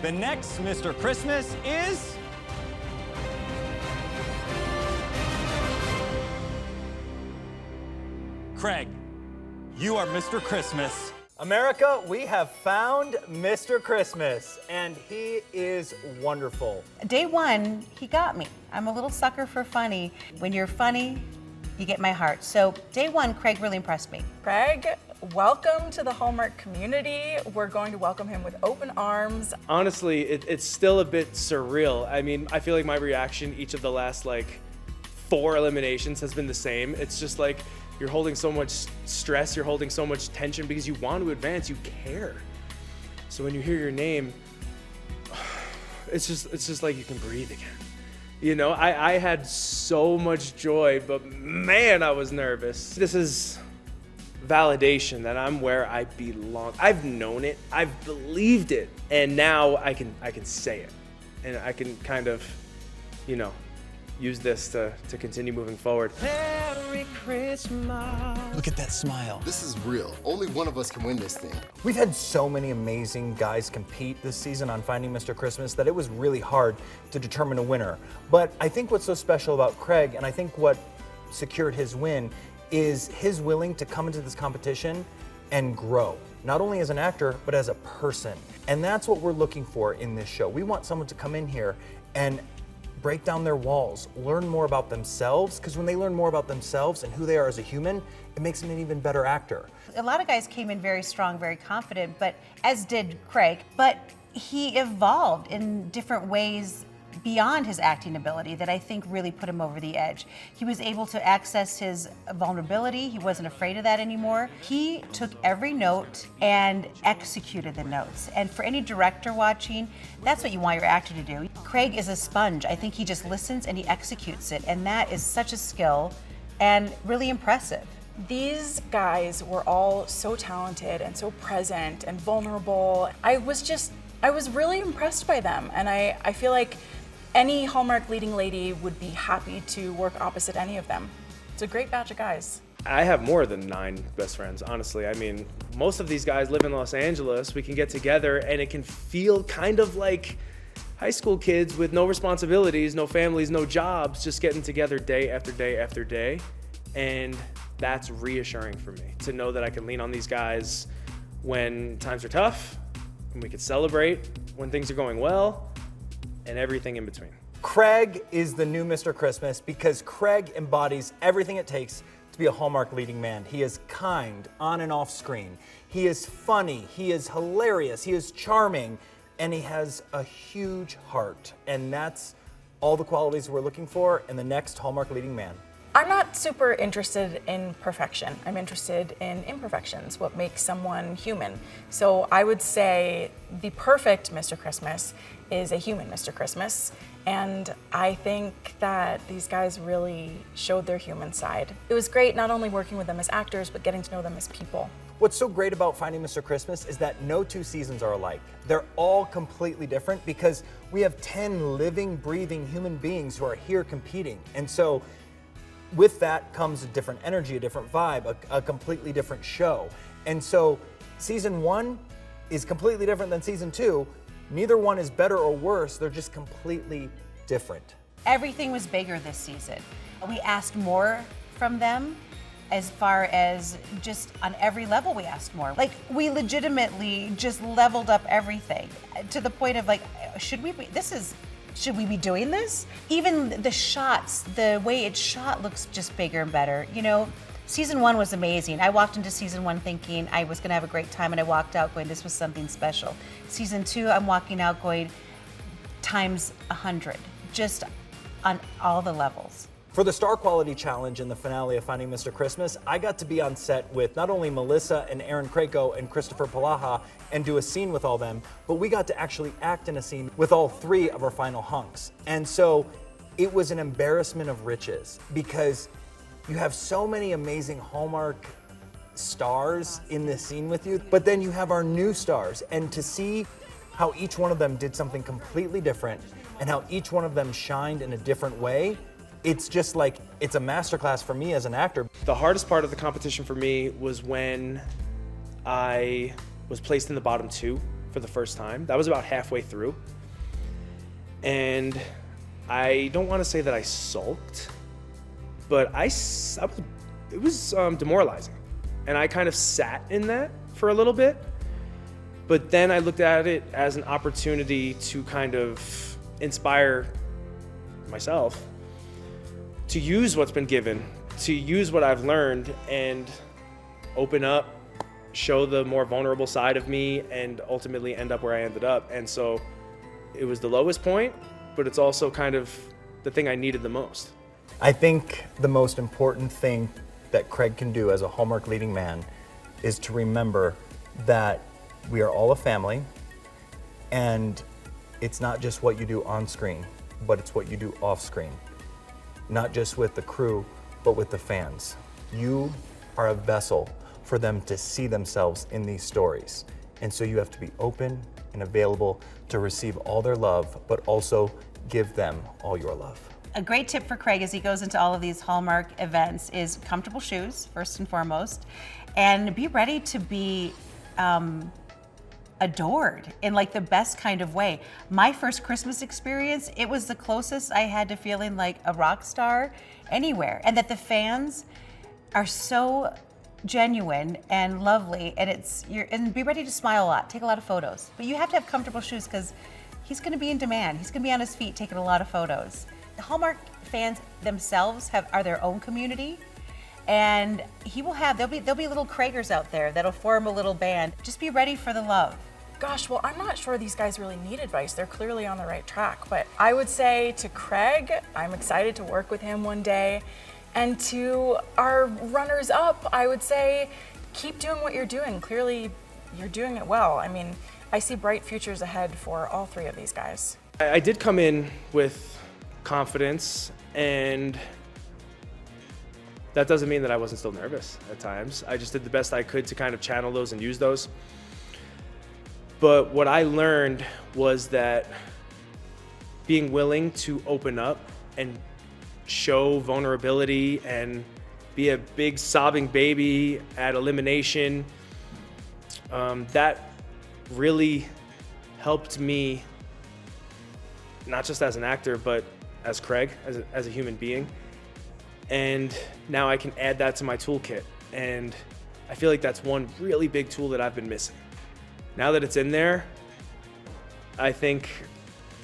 The next Mr. Christmas is... Craig, you are Mr. Christmas. America, we have found Mr. Christmas, and he is wonderful. Day one, he got me. I'm a little sucker for funny. When you're funny, you get my heart. So day one, Craig really impressed me. Craig, welcome to the Hallmark community. We're going to welcome him with open arms. Honestly, it's still a bit surreal. I mean, I feel like my reaction each of the last 4 eliminations has been the same. It's just like, you're holding so much stress, you're holding so much tension because you want to advance, you care. So when you hear your name, it's just like you can breathe again. You know, I had so much joy, but man, I was nervous. This is validation that I'm where I belong. I've known it, I've believed it, and now I can say it. And I can kind of, use this to continue moving forward. Merry Christmas. Look at that smile. This is real. Only one of us can win this thing. We've had so many amazing guys compete this season on Finding Mr. Christmas that it was really hard to determine a winner. But I think what's so special about Craig, and I think what secured his win, is his willing to come into this competition and grow. Not only as an actor, but as a person. And that's what we're looking for in this show. We want someone to come in here and break down their walls, learn more about themselves, because when they learn more about themselves and who they are as a human, it makes them an even better actor. A lot of guys came in very strong, very confident, but as did Craig, but he evolved in different ways beyond his acting ability that I think really put him over the edge. He was able to access his vulnerability. He wasn't afraid of that anymore. He took every note and executed the notes. And for any director watching, that's what you want your actor to do. Craig is a sponge. I think he just listens and he executes it. And that is such a skill and really impressive. These guys were all so talented and so present and vulnerable. I was really impressed by them. And I feel like any Hallmark leading lady would be happy to work opposite any of them. It's a great batch of guys. I have more than 9 best friends, honestly. I mean, most of these guys live in Los Angeles. We can get together and it can feel kind of like high school kids with no responsibilities, no families, no jobs, just getting together day after day after day. And that's reassuring for me to know that I can lean on these guys when times are tough, and we can celebrate when things are going well, and everything in between. Craig is the new Mr. Christmas because Craig embodies everything it takes to be a Hallmark leading man. He is kind on and off screen. He is funny, he is hilarious, he is charming, and he has a huge heart. And that's all the qualities we're looking for in the next Hallmark leading man. I'm not super interested in perfection. I'm interested in imperfections, what makes someone human. So I would say the perfect Mr. Christmas is a human Mr. Christmas. And I think that these guys really showed their human side. It was great not only working with them as actors, but getting to know them as people. What's so great about Finding Mr. Christmas is that no 2 seasons are alike. They're all completely different because we have 10 living, breathing human beings who are here competing. And so with that comes a different energy, a different vibe, a completely different show. And so season 1 is completely different than season 2. Neither one is better or worse, they're just completely different. Everything was bigger this season. We asked more from them as far as just on every level we asked more. Like, we legitimately just leveled up everything to the point of should we be doing this? Even the shots, the way it's shot looks just bigger and better. Season 1 was amazing. I walked into season 1 thinking I was gonna have a great time, and I walked out going, this was something special. Season 2, I'm walking out going times 100, just on all the levels. For the Star Quality Challenge in the finale of Finding Mr. Christmas, I got to be on set with not only Melissa and Erin Krakow and Christopher Palaha and do a scene with all them, but we got to actually act in a scene with all 3 of our final hunks. And so it was an embarrassment of riches because you have so many amazing Hallmark stars in this scene with you, but then you have our new stars, and to see how each one of them did something completely different and how each one of them shined in a different way, it's just like, it's a masterclass for me as an actor. The hardest part of the competition for me was when I was placed in the bottom 2 for for the first time. That was about halfway through. And I don't want to say that I sulked, but it was demoralizing. And I kind of sat in that for a little bit. But then I looked at it as an opportunity to kind of inspire myself to use what's been given, to use what I've learned and open up, show the more vulnerable side of me, and ultimately end up where I ended up. And so it was the lowest point, but it's also kind of the thing I needed the most. I think the most important thing that Craig can do as a Hallmark leading man is to remember that we are all a family, and it's not just what you do on screen, but it's what you do off screen. Not just with the crew, but with the fans. You are a vessel for them to see themselves in these stories. And so you have to be open and available to receive all their love, but also give them all your love. A great tip for Craig as he goes into all of these Hallmark events is comfortable shoes, first and foremost, and be ready to be adored in like the best kind of way. My first Christmas experience, it was the closest I had to feeling like a rock star anywhere, and that the fans are so genuine and lovely, and be ready to smile a lot, take a lot of photos. But you have to have comfortable shoes because he's going to be in demand. He's going to be on his feet taking a lot of photos. The Hallmark fans themselves are their own community, and there'll be little Craigers out there that'll form a little band. Just be ready for the love. Gosh, well, I'm not sure these guys really need advice. They're clearly on the right track. But I would say to Craig, I'm excited to work with him one day. And to our runners up, I would say, keep doing what you're doing. Clearly, you're doing it well. I mean, I see bright futures ahead for all three of these guys. I did come in with confidence, and that doesn't mean that I wasn't still nervous at times. I just did the best I could to kind of channel those and use those. But what I learned was that being willing to open up and show vulnerability and be a big sobbing baby at elimination, that really helped me, not just as an actor, but as Craig, as a human being. And now I can add that to my toolkit. And I feel like that's one really big tool that I've been missing. Now that it's in there, I think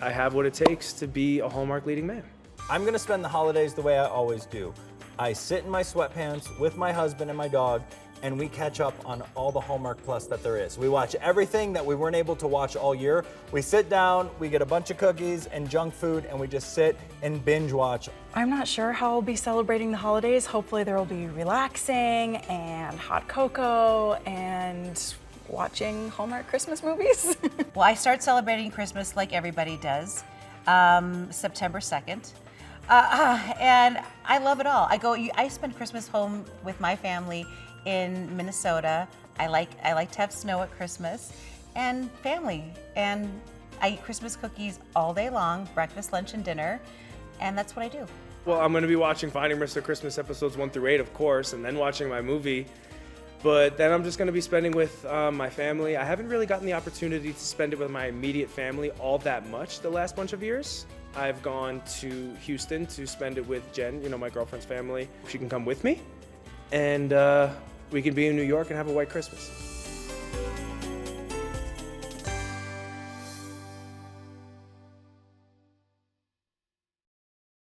I have what it takes to be a Hallmark leading man. I'm gonna spend the holidays the way I always do. I sit in my sweatpants with my husband and my dog, and we catch up on all the Hallmark Plus that there is. We watch everything that we weren't able to watch all year. We sit down, we get a bunch of cookies and junk food, and we just sit and binge watch. I'm not sure how I'll be celebrating the holidays. Hopefully there will be relaxing and hot cocoa and watching Hallmark Christmas movies. Well, I start celebrating Christmas like everybody does, September 2nd. And I love it all. I spend Christmas home with my family in Minnesota. I like to have snow at Christmas and family. And I eat Christmas cookies all day long, breakfast, lunch, and dinner. And that's what I do. Well, I'm gonna be watching Finding Mr. Christmas episodes 1 through 8, of course, and then watching my movie. But then I'm just gonna be spending with my family. I haven't really gotten the opportunity to spend it with my immediate family all that much the last bunch of years. I've gone to Houston to spend it with Jen, my girlfriend's family. She can come with me, and we can be in New York and have a white Christmas.